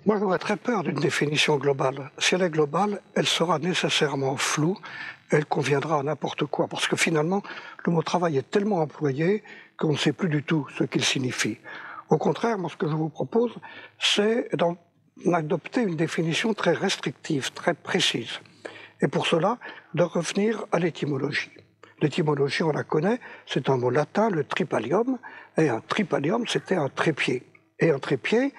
Moi, j'aurais très peur d'une définition globale. Si elle est globale, elle sera nécessairement floue, elle conviendra à n'importe quoi. Parce que finalement, le mot travail est tellement employé qu'on ne sait plus du tout ce qu'il signifie. Au contraire, moi, ce que je vous propose, c'est d'adopter une définition très restrictive, très précise. Et pour cela, de revenir à l'étymologie. L'étymologie, on la connaît, c'est un mot latin, le tripalium, et un tripalium, c'était un trépied. Et un trépied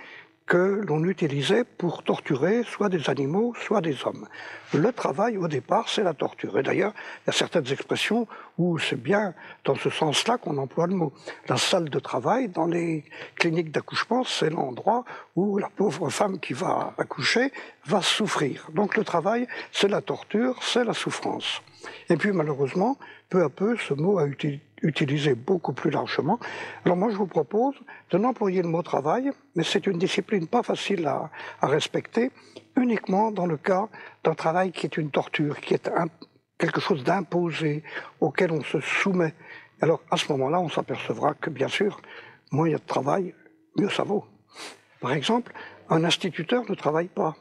que l'on utilisait pour torturer soit des animaux, soit des hommes. Le travail, au départ, c'est la torture. Et d'ailleurs, il y a certaines expressions où c'est bien dans ce sens-là qu'on emploie le mot. La salle de travail, dans les cliniques d'accouchement, c'est l'endroit où la pauvre femme qui va accoucher va souffrir. Donc le travail, c'est la torture, c'est la souffrance. Et puis malheureusement, peu à peu, ce mot a été utilisé beaucoup plus largement. Alors moi, je vous propose de n'employer le mot travail, mais c'est une discipline pas facile à respecter, uniquement dans le cas d'un travail qui est une torture, qui est quelque chose d'imposé, auquel on se soumet. Alors à ce moment-là, on s'apercevra que bien sûr, moins il y a de travail, mieux ça vaut. Par exemple, un instituteur ne travaille pas.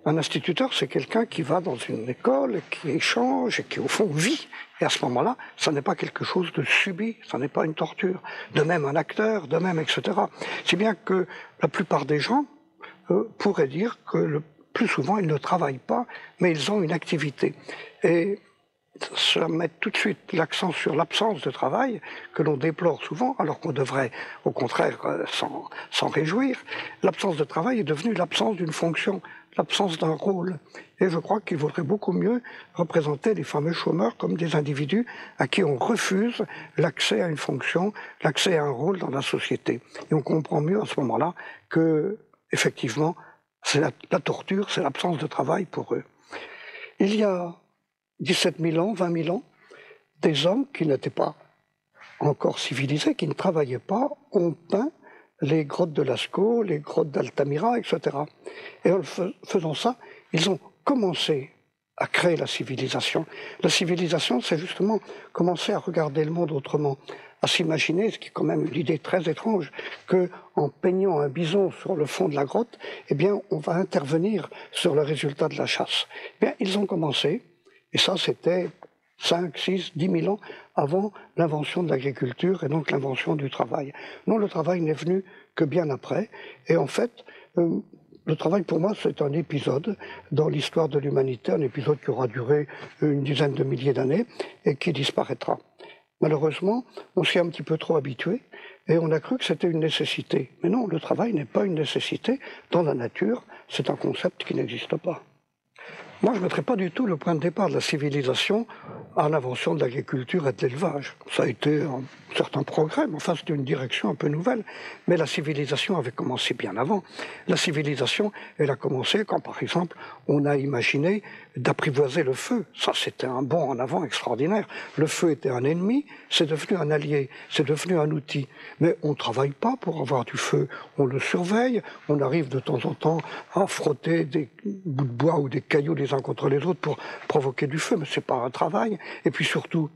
Un instituteur, c'est quelqu'un qui va dans une école, qui échange et qui, au fond, vit. Et à ce moment-là, ça n'est pas quelque chose de subi, ça n'est pas une torture. De même un acteur, de même, etc. C'est bien que la plupart des gens pourraient dire que le plus souvent, ils ne travaillent pas, mais ils ont une activité. Et ça met tout de suite l'accent sur l'absence de travail, que l'on déplore souvent, alors qu'on devrait, au contraire, s'en réjouir. L'absence de travail est devenue l'absence d'une fonction, l'absence d'un rôle. Et je crois qu'il vaudrait beaucoup mieux représenter les fameux chômeurs comme des individus à qui on refuse l'accès à une fonction, l'accès à un rôle dans la société. Et on comprend mieux à ce moment-là que, effectivement, c'est la torture, c'est l'absence de travail pour eux. Il y a 17 000 ans, 20 000 ans, des hommes qui n'étaient pas encore civilisés, qui ne travaillaient pas, ont peint les grottes de Lascaux, les grottes d'Altamira, etc. Et en faisant ça, ils ont commencé à créer la civilisation. La civilisation, c'est justement commencer à regarder le monde autrement, à s'imaginer, ce qui est quand même une idée très étrange, qu'en peignant un bison sur le fond de la grotte, eh bien, on va intervenir sur le résultat de la chasse. Eh bien, ils ont commencé, et ça, c'était 5, 6, 10 000 ans avant l'invention de l'agriculture et donc l'invention du travail. Non, le travail n'est venu que bien après. Et en fait, le travail, pour moi, c'est un épisode dans l'histoire de l'humanité, un épisode qui aura duré une dizaine de milliers d'années et qui disparaîtra. Malheureusement, on s'y est un petit peu trop habitué et on a cru que c'était une nécessité. Mais non, le travail n'est pas une nécessité. Dans la nature, c'est un concept qui n'existe pas. Moi, je ne mettrais pas du tout le point de départ de la civilisation à l'invention de l'agriculture et de l'élevage. Ça a été un certain progrès, mais enfin, c'était une direction un peu nouvelle. Mais la civilisation avait commencé bien avant. La civilisation, elle a commencé quand, par exemple, on a imaginé d'apprivoiser le feu. Ça, c'était un bond en avant extraordinaire. Le feu était un ennemi, c'est devenu un allié, c'est devenu un outil. Mais on ne travaille pas pour avoir du feu. On le surveille, on arrive de temps en temps à frotter des bouts de bois ou des cailloux les uns contre les autres pour provoquer du feu, mais c'est pas un travail. Et puis surtout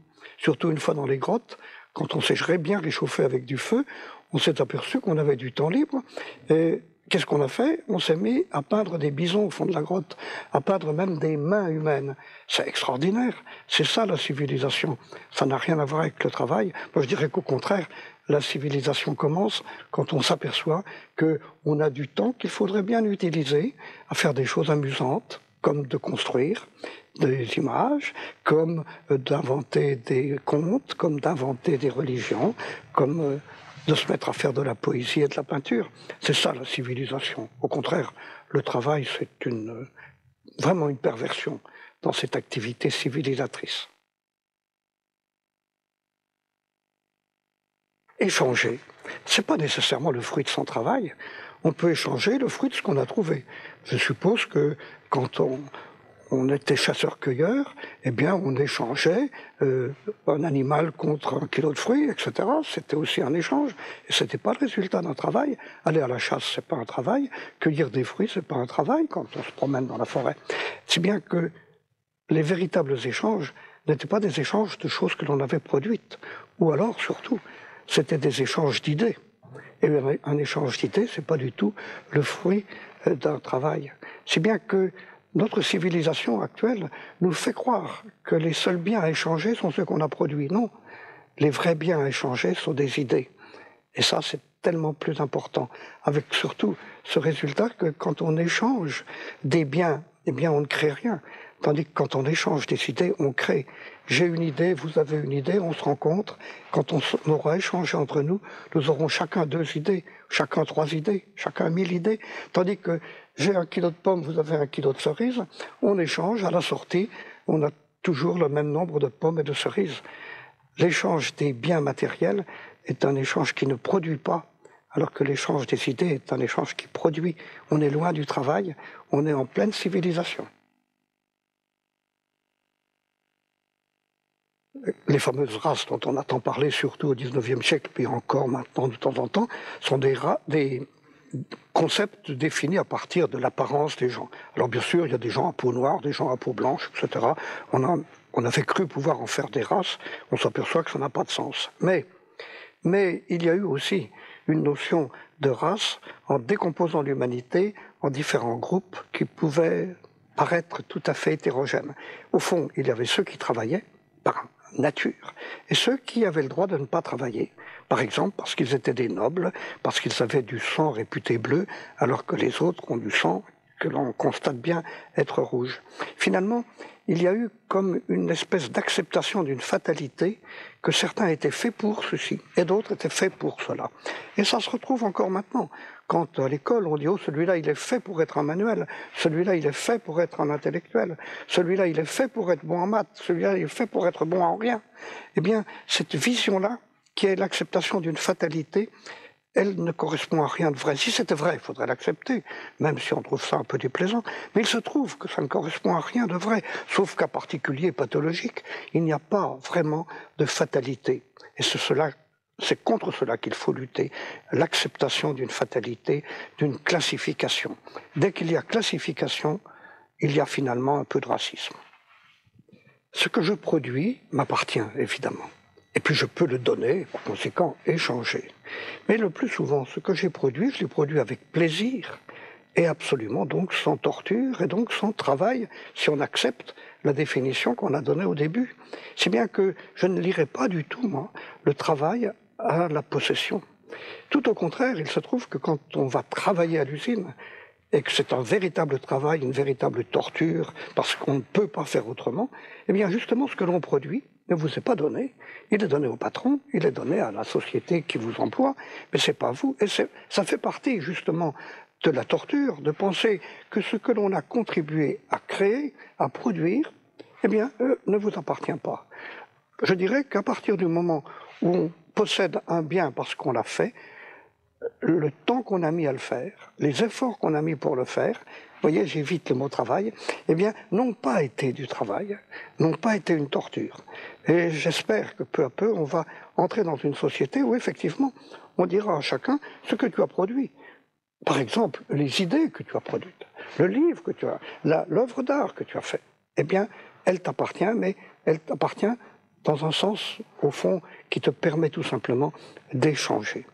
une fois dans les grottes, quand on s'est bien réchauffé avec du feu, on s'est aperçu qu'on avait du temps libre. Et qu'est-ce qu'on a fait? On s'est mis à peindre des bisons au fond de la grotte, à peindre même des mains humaines. C'est extraordinaire. C'est ça la civilisation. Ça n'a rien à voir avec le travail. Moi, je dirais qu'au contraire, la civilisation commence quand on s'aperçoit qu'on a du temps qu'il faudrait bien utiliser à faire des choses amusantes, comme de construire des images, comme d'inventer des contes, comme d'inventer des religions, comme de se mettre à faire de la poésie et de la peinture. C'est ça la civilisation. Au contraire, le travail, c'est vraiment une perversion dans cette activité civilisatrice. Échanger, ce n'est pas nécessairement le fruit de son travail. On peut échanger le fruit de ce qu'on a trouvé. Je suppose que quand on était chasseur-cueilleur, eh bien, on échangeait un animal contre un kilo de fruits, etc. C'était aussi un échange. Et ce n'était pas le résultat d'un travail. Aller à la chasse, ce n'est pas un travail. Cueillir des fruits, ce n'est pas un travail quand on se promène dans la forêt. C'est bien que les véritables échanges n'étaient pas des échanges de choses que l'on avait produites. Ou alors, surtout, c'était des échanges d'idées. Et un échange d'idées, ce n'est pas du tout le fruit d'un travail. Si bien que notre civilisation actuelle nous fait croire que les seuls biens à échanger sont ceux qu'on a produits. Non, les vrais biens à échanger sont des idées. Et ça, c'est tellement plus important, avec surtout ce résultat que quand on échange des biens, eh bien on ne crée rien. Tandis que quand on échange des idées, on crée. J'ai une idée, vous avez une idée, on se rencontre. Quand on aura échangé entre nous, nous aurons chacun 2 idées, chacun 3 idées, chacun 1000 idées. Tandis que j'ai 1 kilo de pommes, vous avez 1 kilo de cerises, on échange, à la sortie, on a toujours le même nombre de pommes et de cerises. L'échange des biens matériels est un échange qui ne produit pas, alors que l'échange des idées est un échange qui produit. On est loin du travail, on est en pleine civilisation. Les fameuses races dont on entend parler surtout au XIXe siècle, puis encore maintenant de temps en temps, sont des concepts définis à partir de l'apparence des gens. Alors bien sûr, il y a des gens à peau noire, des gens à peau blanche, etc. On avait cru pouvoir en faire des races, on s'aperçoit que ça n'a pas de sens. Mais il y a eu aussi une notion de race en décomposant l'humanité en différents groupes qui pouvaient paraître tout à fait hétérogènes. Au fond, il y avait ceux qui travaillaient par nature et ceux qui avaient le droit de ne pas travailler. Par exemple, parce qu'ils étaient des nobles, parce qu'ils avaient du sang réputé bleu, alors que les autres ont du sang que l'on constate bien être rouge. Finalement, il y a eu comme une espèce d'acceptation d'une fatalité que certains étaient faits pour ceci et d'autres étaient faits pour cela. Et ça se retrouve encore maintenant. Quand à l'école on dit « oh, celui-là il est fait pour être un manuel, celui-là il est fait pour être un intellectuel, celui-là il est fait pour être bon en maths, celui-là il est fait pour être bon en rien », eh bien cette vision-là, qui est l'acceptation d'une fatalité, elle ne correspond à rien de vrai. Si c'était vrai, il faudrait l'accepter, même si on trouve ça un peu déplaisant. Mais il se trouve que ça ne correspond à rien de vrai, sauf qu'à particulier pathologique, il n'y a pas vraiment de fatalité. Et c'est contre cela qu'il faut lutter, l'acceptation d'une fatalité, d'une classification. Dès qu'il y a classification, il y a finalement un peu de racisme. Ce que je produis m'appartient, évidemment. Et puis je peux le donner, par conséquent, échanger. Mais le plus souvent, ce que j'ai produit, je l'ai produit avec plaisir, et absolument donc sans torture, et donc sans travail, si on accepte la définition qu'on a donnée au début. Si bien que je ne lirai pas du tout, moi, le travail à la possession. Tout au contraire, il se trouve que quand on va travailler à l'usine, et que c'est un véritable travail, une véritable torture, parce qu'on ne peut pas faire autrement, eh bien justement ce que l'on produit ne vous est pas donné. Il est donné au patron, il est donné à la société qui vous emploie, mais c'est pas vous. Et ça fait partie justement de la torture, de penser que ce que l'on a contribué à créer, à produire, eh bien, ne vous appartient pas. Je dirais qu'à partir du moment où on possède un bien parce qu'on l'a fait, le temps qu'on a mis à le faire, les efforts qu'on a mis pour le faire, vous voyez, j'évite le mot travail, eh bien, n'ont pas été du travail, n'ont pas été une torture. Et j'espère que peu à peu, on va entrer dans une société où, effectivement, on dira à chacun ce que tu as produit. Par exemple, les idées que tu as produites, le livre que tu as, l'œuvre d'art que tu as fait, eh bien, elle t'appartient, mais elle t'appartient dans un sens, au fond, qui te permet tout simplement d'échanger.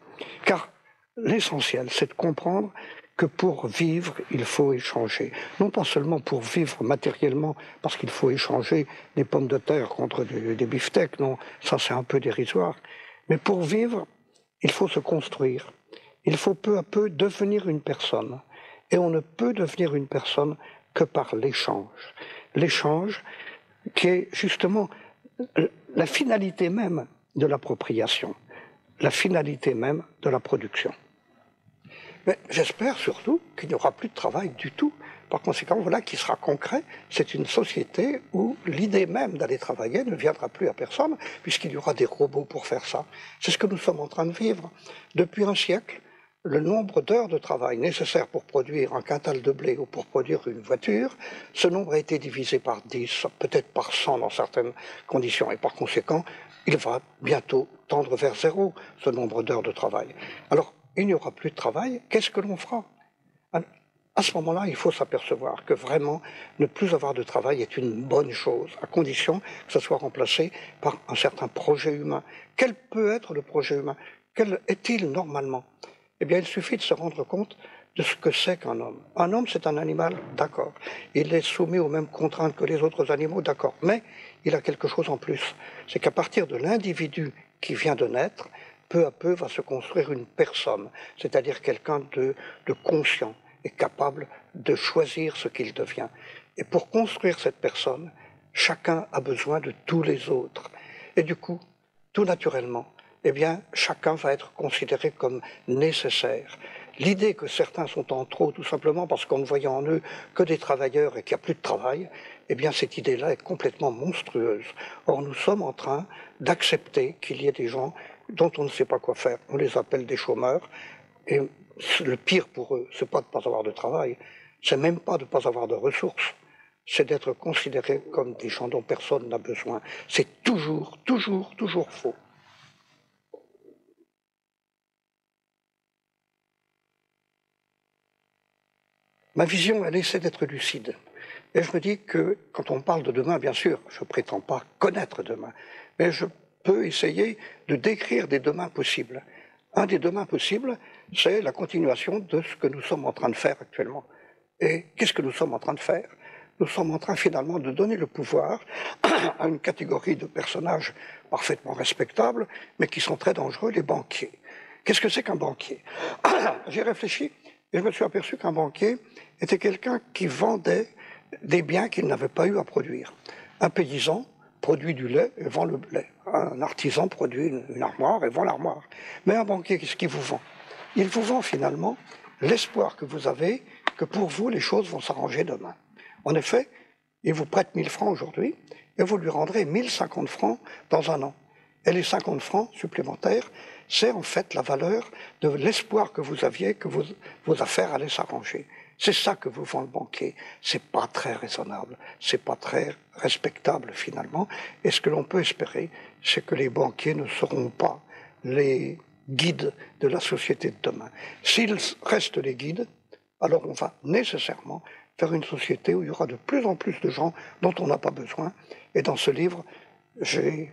Car l'essentiel, c'est de comprendre que pour vivre, il faut échanger. Non pas seulement pour vivre matériellement, parce qu'il faut échanger des pommes de terre contre des beefsteaks, non, ça c'est un peu dérisoire. Mais pour vivre, il faut se construire. Il faut peu à peu devenir une personne. Et on ne peut devenir une personne que par l'échange. L'échange qui est justement la finalité même de l'appropriation, la finalité même de la production. Mais j'espère surtout qu'il n'y aura plus de travail du tout. Par conséquent, voilà qui sera concret. C'est une société où l'idée même d'aller travailler ne viendra plus à personne, puisqu'il y aura des robots pour faire ça. C'est ce que nous sommes en train de vivre. Depuis un siècle, le nombre d'heures de travail nécessaires pour produire un quintal de blé ou pour produire une voiture, ce nombre a été divisé par 10, peut-être par 100 dans certaines conditions. Et par conséquent, il va bientôt tendre vers zéro, ce nombre d'heures de travail. Alors, il n'y aura plus de travail, qu'est-ce que l'on fera? À ce moment-là, il faut s'apercevoir que vraiment, ne plus avoir de travail est une bonne chose, à condition que ce soit remplacé par un certain projet humain. Quel peut être le projet humain? quel est-il normalement? Eh bien, il suffit de se rendre compte de ce que c'est qu'un homme. Un homme, c'est un animal, d'accord. Il est soumis aux mêmes contraintes que les autres animaux, d'accord. Mais il a quelque chose en plus. C'est qu'à partir de l'individu qui vient de naître, peu à peu va se construire une personne, c'est-à-dire quelqu'un de conscient et capable de choisir ce qu'il devient. Et pour construire cette personne, chacun a besoin de tous les autres. Et du coup, tout naturellement, eh bien, chacun va être considéré comme nécessaire. L'idée que certains sont en trop, tout simplement parce qu'on ne voyait en eux que des travailleurs et qu'il n'y a plus de travail, eh bien, cette idée-là est complètement monstrueuse. Or, nous sommes en train d'accepter qu'il y ait des gens dont on ne sait pas quoi faire. On les appelle des chômeurs. Et le pire pour eux, c'est pas de ne pas avoir de travail, c'est même pas de ne pas avoir de ressources. C'est d'être considérés comme des gens dont personne n'a besoin. C'est toujours, toujours, toujours faux. Ma vision, elle essaie d'être lucide. Et je me dis que quand on parle de demain, bien sûr, je ne prétends pas connaître demain, mais je peux essayer de décrire des demains possibles. Un des demains possibles, c'est la continuation de ce que nous sommes en train de faire actuellement. Et qu'est-ce que nous sommes en train de faire? Nous sommes en train finalement de donner le pouvoir à une catégorie de personnages parfaitement respectables, mais qui sont très dangereux, les banquiers. Qu'est-ce que c'est qu'un banquier? J'ai réfléchi et je me suis aperçu qu'un banquier était quelqu'un qui vendait des biens qu'il n'avait pas eu à produire. Un paysan produit du lait et vend le lait. Un artisan produit une armoire et vend l'armoire. Mais un banquier, qu'est-ce qu'il vous vend? Il vous vend finalement l'espoir que vous avez que pour vous, les choses vont s'arranger demain. En effet, il vous prête 1000 francs aujourd'hui et vous lui rendrez 1050 francs dans un an. Et les 50 francs supplémentaires, c'est en fait la valeur de l'espoir que vous aviez que vos affaires allaient s'arranger. C'est ça que vous vend le banquier. C'est pas très raisonnable, c'est pas très respectable finalement. Et ce que l'on peut espérer, c'est que les banquiers ne seront pas les guides de la société de demain. S'ils restent les guides, alors on va nécessairement faire une société où il y aura de plus en plus de gens dont on n'a pas besoin. Et dans ce livre, j'ai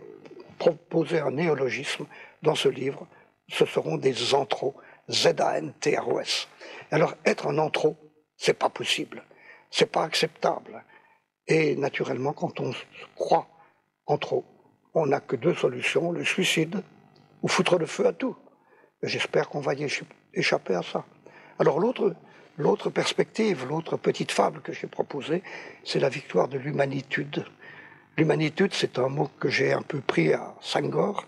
proposé un néologisme. Dans ce livre, ce seront des anthros, Z-A-N-T-R-O-S. Alors, être un anthro, c'est pas possible, c'est pas acceptable. Et naturellement, quand on croit en trop, on n'a que deux solutions, le suicide ou foutre le feu à tout. J'espère qu'on va y échapper à ça. Alors l'autre perspective, l'autre petite fable que j'ai proposée, c'est la victoire de l'humanitude. L'humanitude, c'est un mot que j'ai un peu pris à Senghor.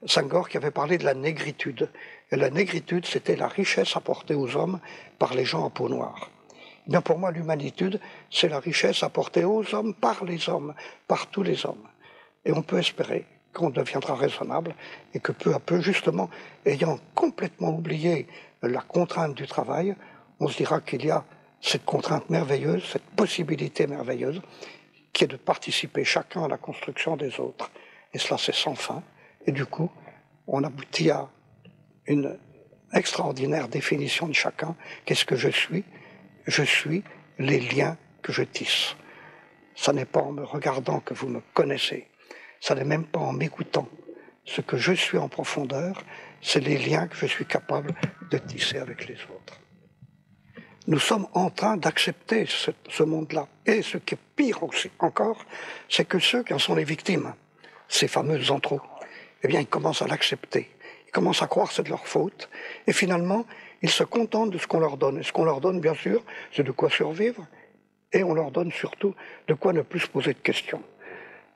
Senghor qui avait parlé de la négritude. Et la négritude, c'était la richesse apportée aux hommes par les gens en peau noire. Eh bien pour moi, l'humanitude, c'est la richesse apportée aux hommes, par tous les hommes. Et on peut espérer qu'on deviendra raisonnable et que peu à peu, justement, ayant complètement oublié la contrainte du travail, on se dira qu'il y a cette contrainte merveilleuse, cette possibilité merveilleuse, qui est de participer chacun à la construction des autres. Et cela, c'est sans fin. Et du coup, on aboutit à une extraordinaire définition de chacun. Qu'est-ce que je suis? Je suis les liens que je tisse. Ça n'est pas en me regardant que vous me connaissez. Ça n'est même pas en m'écoutant. Ce que je suis en profondeur, c'est les liens que je suis capable de tisser avec les autres. Nous sommes en train d'accepter ce monde-là. Et ce qui est pire aussi, encore, c'est que ceux qui en sont les victimes, ces fameux anthros, eh bien, ils commencent à l'accepter. Ils commencent à croire que c'est de leur faute. Et finalement, ils se contentent de ce qu'on leur donne. Et ce qu'on leur donne, bien sûr, c'est de quoi survivre. Et on leur donne surtout de quoi ne plus se poser de questions.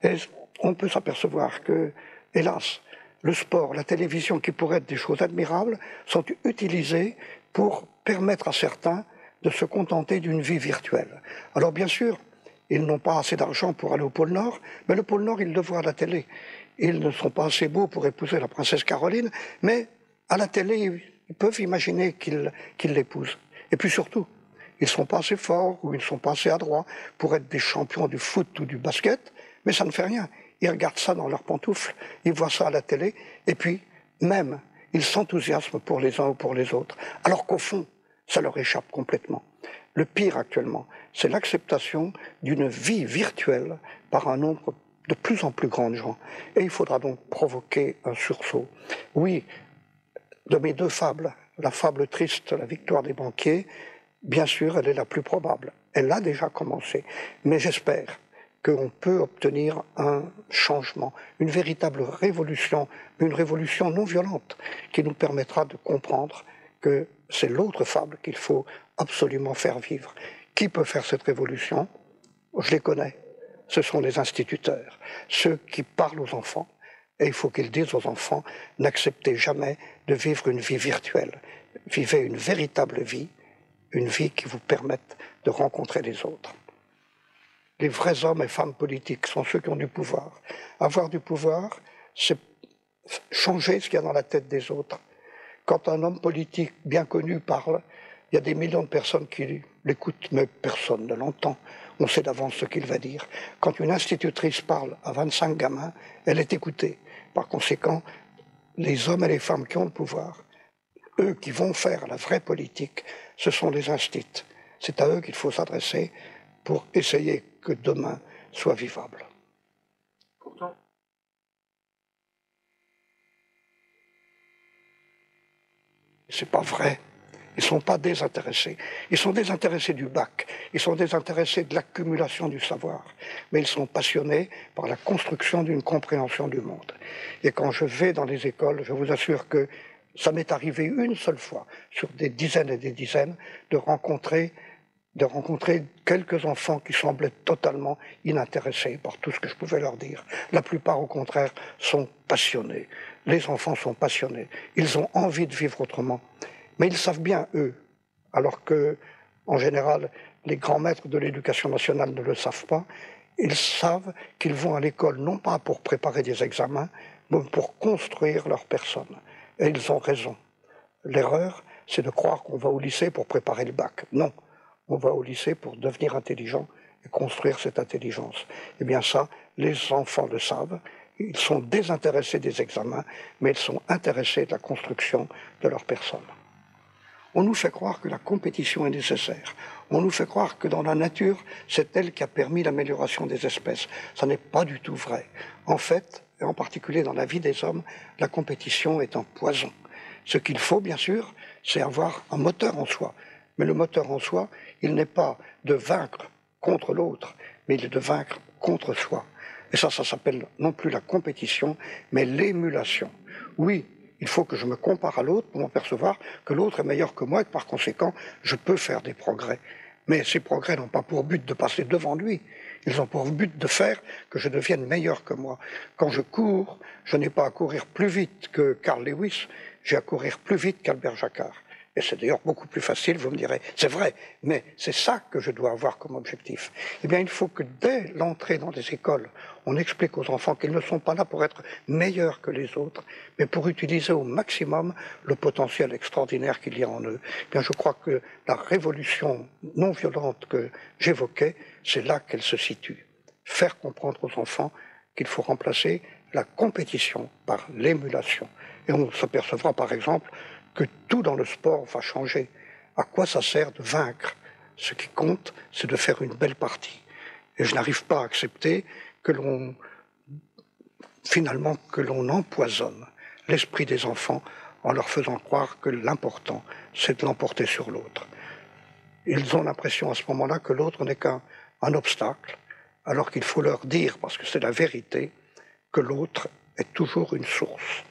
Et on peut s'apercevoir que, hélas, le sport, la télévision, qui pourraient être des choses admirables, sont utilisées pour permettre à certains de se contenter d'une vie virtuelle. Alors bien sûr, ils n'ont pas assez d'argent pour aller au pôle Nord, mais le pôle Nord, ils le voient à la télé. Ils ne sont pas assez beaux pour épouser la princesse Caroline, mais à la télé, ils peuvent imaginer qu'ils l'épousent. Et puis surtout, ils ne sont pas assez forts ou ils ne sont pas assez adroits pour être des champions du foot ou du basket, mais ça ne fait rien. Ils regardent ça dans leurs pantoufles, ils voient ça à la télé, et puis même, ils s'enthousiasment pour les uns ou pour les autres, alors qu'au fond, ça leur échappe complètement. Le pire actuellement, c'est l'acceptation d'une vie virtuelle par un nombre de plus en plus grand de gens. Et il faudra donc provoquer un sursaut. Oui, De mes deux fables, la fable triste, la victoire des banquiers, bien sûr, elle est la plus probable. Elle a déjà commencé. Mais j'espère qu'on peut obtenir un changement, une véritable révolution, une révolution non violente, qui nous permettra de comprendre que c'est l'autre fable qu'il faut absolument faire vivre. Qui peut faire cette révolution? Je les connais. Ce sont les instituteurs, ceux qui parlent aux enfants. Et il faut qu'ils disent aux enfants, n'acceptez jamais de vivre une vie virtuelle. Vivez une véritable vie, une vie qui vous permette de rencontrer les autres. Les vrais hommes et femmes politiques sont ceux qui ont du pouvoir. Avoir du pouvoir, c'est changer ce qu'il y a dans la tête des autres. Quand un homme politique bien connu parle, il y a des millions de personnes qui l'écoutent, mais personne ne l'entend. On sait d'avance ce qu'il va dire. Quand une institutrice parle à 25 gamins, elle est écoutée. Par conséquent, les hommes et les femmes qui ont le pouvoir, eux qui vont faire la vraie politique, ce sont les instituts. C'est à eux qu'il faut s'adresser pour essayer que demain soit vivable. Pourtant, c'est pas vrai. Ils ne sont pas désintéressés. Ils sont désintéressés du bac. Ils sont désintéressés de l'accumulation du savoir. Mais ils sont passionnés par la construction d'une compréhension du monde. Et quand je vais dans les écoles, je vous assure que ça m'est arrivé une seule fois, sur des dizaines et des dizaines, de rencontrer quelques enfants qui semblaient totalement inintéressés par tout ce que je pouvais leur dire. La plupart, au contraire, sont passionnés. Les enfants sont passionnés. Ils ont envie de vivre autrement. Mais ils savent bien, eux, alors que, en général, les grands maîtres de l'éducation nationale ne le savent pas, ils savent qu'ils vont à l'école non pas pour préparer des examens, mais pour construire leur personne. Et ils ont raison. L'erreur, c'est de croire qu'on va au lycée pour préparer le bac. Non, on va au lycée pour devenir intelligent et construire cette intelligence. Eh bien ça, les enfants le savent. Ils sont désintéressés des examens, mais ils sont intéressés de la construction de leur personne. On nous fait croire que la compétition est nécessaire. On nous fait croire que dans la nature, c'est elle qui a permis l'amélioration des espèces. Ça n'est pas du tout vrai. En fait, et en particulier dans la vie des hommes, la compétition est un poison. Ce qu'il faut, bien sûr, c'est avoir un moteur en soi. Mais le moteur en soi, il n'est pas de vaincre contre l'autre, mais il est de vaincre contre soi. Et ça s'appelle non plus la compétition, mais l'émulation. Oui, il faut que je me compare à l'autre pour m'apercevoir que l'autre est meilleur que moi et que par conséquent, je peux faire des progrès. Mais ces progrès n'ont pas pour but de passer devant lui. Ils ont pour but de faire que je devienne meilleur que moi. Quand je cours, je n'ai pas à courir plus vite que Carl Lewis, j'ai à courir plus vite qu'Albert Jacquard. Et c'est d'ailleurs beaucoup plus facile, vous me direz, c'est vrai, mais c'est ça que je dois avoir comme objectif. Eh bien, il faut que dès l'entrée dans les écoles, on explique aux enfants qu'ils ne sont pas là pour être meilleurs que les autres, mais pour utiliser au maximum le potentiel extraordinaire qu'il y a en eux. Eh bien, je crois que la révolution non violente que j'évoquais, c'est là qu'elle se situe. Faire comprendre aux enfants qu'il faut remplacer la compétition par l'émulation. Et on s'apercevra par exemple que tout dans le sport va changer. À quoi ça sert de vaincre? Ce qui compte, c'est de faire une belle partie. Et je n'arrive pas à accepter que l'on empoisonne l'esprit des enfants en leur faisant croire que l'important, c'est de l'emporter sur l'autre. Ils ont l'impression à ce moment-là que l'autre n'est qu'un obstacle, alors qu'il faut leur dire, parce que c'est la vérité, que l'autre est toujours une source.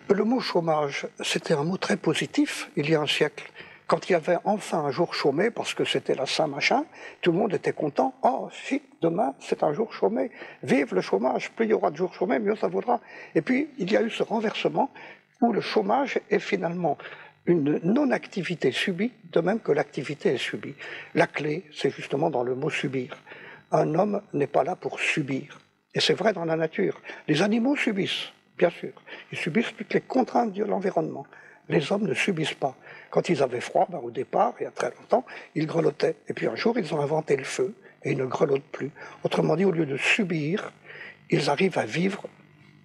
Le mot chômage, c'était un mot très positif il y a un siècle. Quand il y avait enfin un jour chômé, parce que c'était la Saint-Machin, tout le monde était content. Oh, si, demain, c'est un jour chômé. Vive le chômage. Plus il y aura de jours chômés, mieux ça vaudra. Et puis, il y a eu ce renversement où le chômage est finalement une non-activité subie, de même que l'activité est subie. La clé, c'est justement dans le mot subir. Un homme n'est pas là pour subir. Et c'est vrai dans la nature. Les animaux subissent. Bien sûr, ils subissent toutes les contraintes de l'environnement. Les hommes ne subissent pas. Quand ils avaient froid, au départ, il y a très longtemps, ils grelottaient. Et puis un jour, ils ont inventé le feu et ils ne grelottent plus. Autrement dit, au lieu de subir, ils arrivent à vivre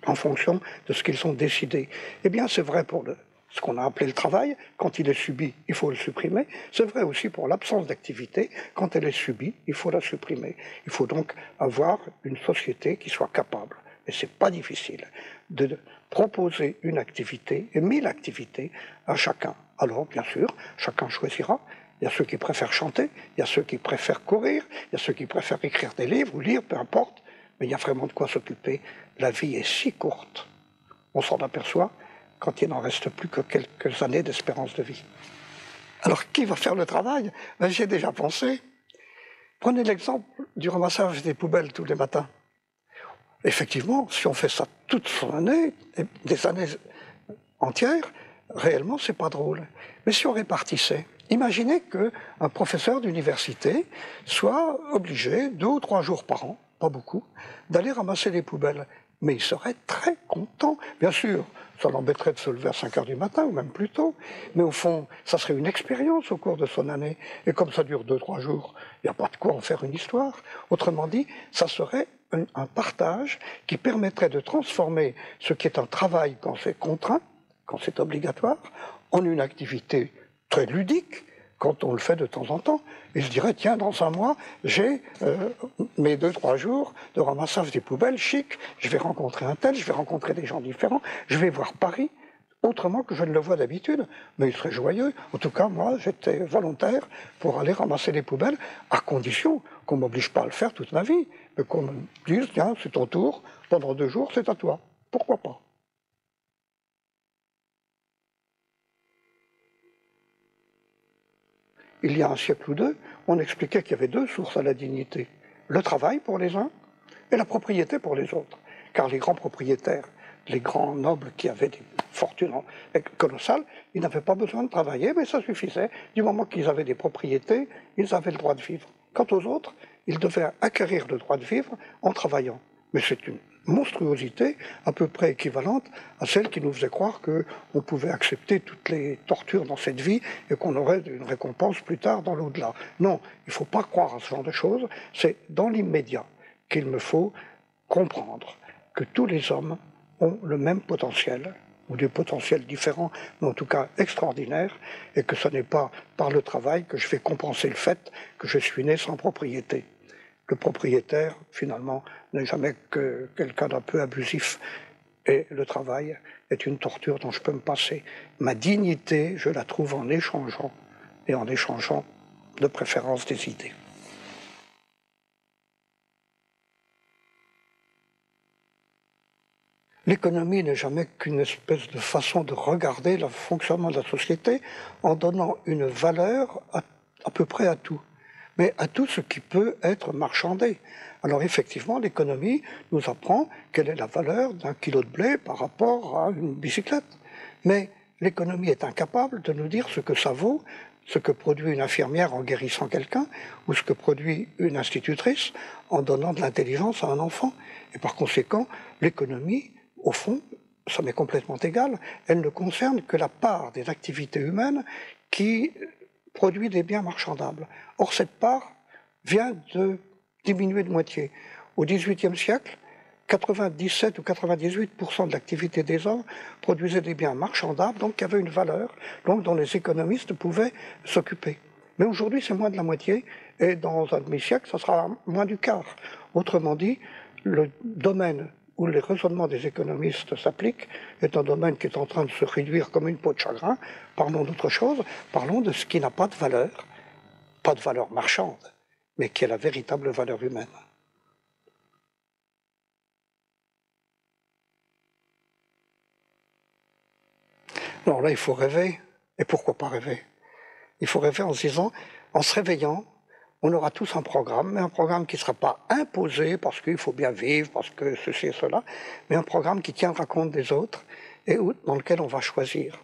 en fonction de ce qu'ils ont décidé. Eh bien, c'est vrai pour ce qu'on a appelé le travail. Quand il est subi, il faut le supprimer. C'est vrai aussi pour l'absence d'activité. Quand elle est subie, il faut la supprimer. Il faut donc avoir une société qui soit capable, et ce n'est pas difficile, de proposer une activité et 1000 activités à chacun. Alors, bien sûr, chacun choisira. Il y a ceux qui préfèrent chanter, il y a ceux qui préfèrent courir, il y a ceux qui préfèrent écrire des livres ou lire, peu importe. Mais il y a vraiment de quoi s'occuper. La vie est si courte. On s'en aperçoit quand il n'en reste plus que quelques années d'espérance de vie. Alors, qui va faire le travail? J'y ai déjà pensé. Prenez l'exemple du ramassage des poubelles tous les matins. Effectivement, si on fait ça toute son année, des années entières, réellement, c'est pas drôle. Mais si on répartissait, imaginez qu'un professeur d'université soit obligé 2 ou 3 jours par an, pas beaucoup, d'aller ramasser les poubelles. Mais il serait très content. Bien sûr, ça l'embêterait de se lever à 5 heures du matin, ou même plus tôt. Mais au fond, ça serait une expérience au cours de son année. Et comme ça dure 2-3 jours, il n'y a pas de quoi en faire une histoire. Autrement dit, ça serait un partage qui permettrait de transformer ce qui est un travail quand c'est contraint, quand c'est obligatoire, en une activité très ludique, quand on le fait de temps en temps. Et je dirais, tiens, dans un mois, j'ai mes 2-3 jours de ramassage des poubelles chic, je vais rencontrer un tel, je vais rencontrer des gens différents, je vais voir Paris, autrement que je ne le vois d'habitude, mais il serait joyeux. En tout cas, moi, j'étais volontaire pour aller ramasser les poubelles, à condition qu'on ne m'oblige pas à le faire toute ma vie, mais qu'on me dise, tiens, c'est ton tour, pendant 2 jours, c'est à toi. Pourquoi pas? Il y a un siècle ou deux, on expliquait qu'il y avait 2 sources à la dignité. Le travail pour les uns et la propriété pour les autres. Car les grands propriétaires, les grands nobles qui avaient des fortunes colossales, ils n'avaient pas besoin de travailler, mais ça suffisait. Du moment qu'ils avaient des propriétés, ils avaient le droit de vivre. Quant aux autres, ils devaient acquérir le droit de vivre en travaillant. Mais c'est une monstruosité à peu près équivalente à celle qui nous faisait croire qu'on pouvait accepter toutes les tortures dans cette vie et qu'on aurait une récompense plus tard dans l'au-delà. Non, il ne faut pas croire à ce genre de choses. C'est dans l'immédiat qu'il me faut comprendre que tous les hommes ont le même potentiel, ou des potentiels différents, mais en tout cas extraordinaires, et que ce n'est pas par le travail que je vais compenser le fait que je suis né sans propriété. Le propriétaire, finalement, n'est jamais que quelqu'un d'un peu abusif. Et le travail est une torture dont je peux me passer. Ma dignité, je la trouve en échangeant, et en échangeant de préférence des idées. L'économie n'est jamais qu'une espèce de façon de regarder le fonctionnement de la société en donnant une valeur à peu près à tout, mais à tout ce qui peut être marchandé. Alors effectivement, l'économie nous apprend quelle est la valeur d'un kilo de blé par rapport à une bicyclette. Mais l'économie est incapable de nous dire ce que ça vaut, ce que produit une infirmière en guérissant quelqu'un, ou ce que produit une institutrice en donnant de l'intelligence à un enfant. Et par conséquent, l'économie, au fond, ça m'est complètement égal, elle ne concerne que la part des activités humaines qui produit des biens marchandables. Or, cette part vient de diminuer de moitié. Au XVIIIe siècle, 97 ou 98% de l'activité des hommes produisait des biens marchandables, donc qui avaient une valeur, donc dont les économistes pouvaient s'occuper. Mais aujourd'hui, c'est moins de la moitié, et dans un demi-siècle, ça sera moins du quart. Autrement dit, le domaine où les raisonnements des économistes s'appliquent est un domaine qui est en train de se réduire comme une peau de chagrin. Parlons d'autre chose, parlons de ce qui n'a pas de valeur marchande, mais qui est la véritable valeur humaine. Alors là, il faut rêver, et pourquoi pas rêver? Il faut rêver en se disant, en se réveillant, on aura tous un programme, mais un programme qui ne sera pas imposé parce qu'il faut bien vivre, parce que ceci et cela, mais un programme qui tiendra compte des autres et dans lequel on va choisir.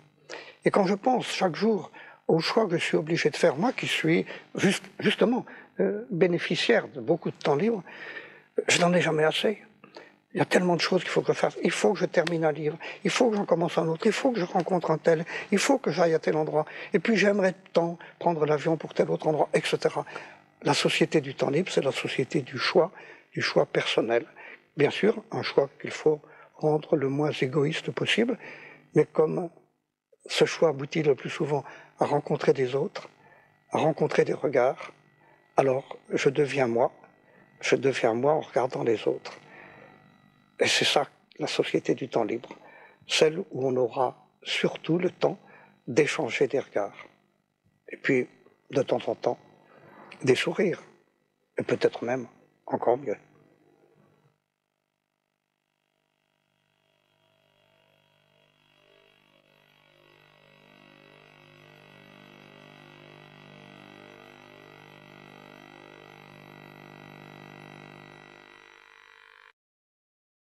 Et quand je pense chaque jour au choix que je suis obligé de faire, moi qui suis justement bénéficiaire de beaucoup de temps libre, je n'en ai jamais assez. Il y a tellement de choses qu'il faut que je fasse. Il faut que je termine un livre, il faut que j'en commence un autre, il faut que je rencontre un tel, il faut que j'aille à tel endroit, et puis j'aimerais tant prendre l'avion pour tel autre endroit, etc. La société du temps libre, c'est la société du choix personnel. Bien sûr, un choix qu'il faut rendre le moins égoïste possible, mais comme ce choix aboutit le plus souvent à rencontrer des autres, à rencontrer des regards. Alors, je deviens moi en regardant les autres. Et c'est ça, la société du temps libre, celle où on aura surtout le temps d'échanger des regards. Et puis, de temps en temps, des sourires, et peut-être même encore mieux.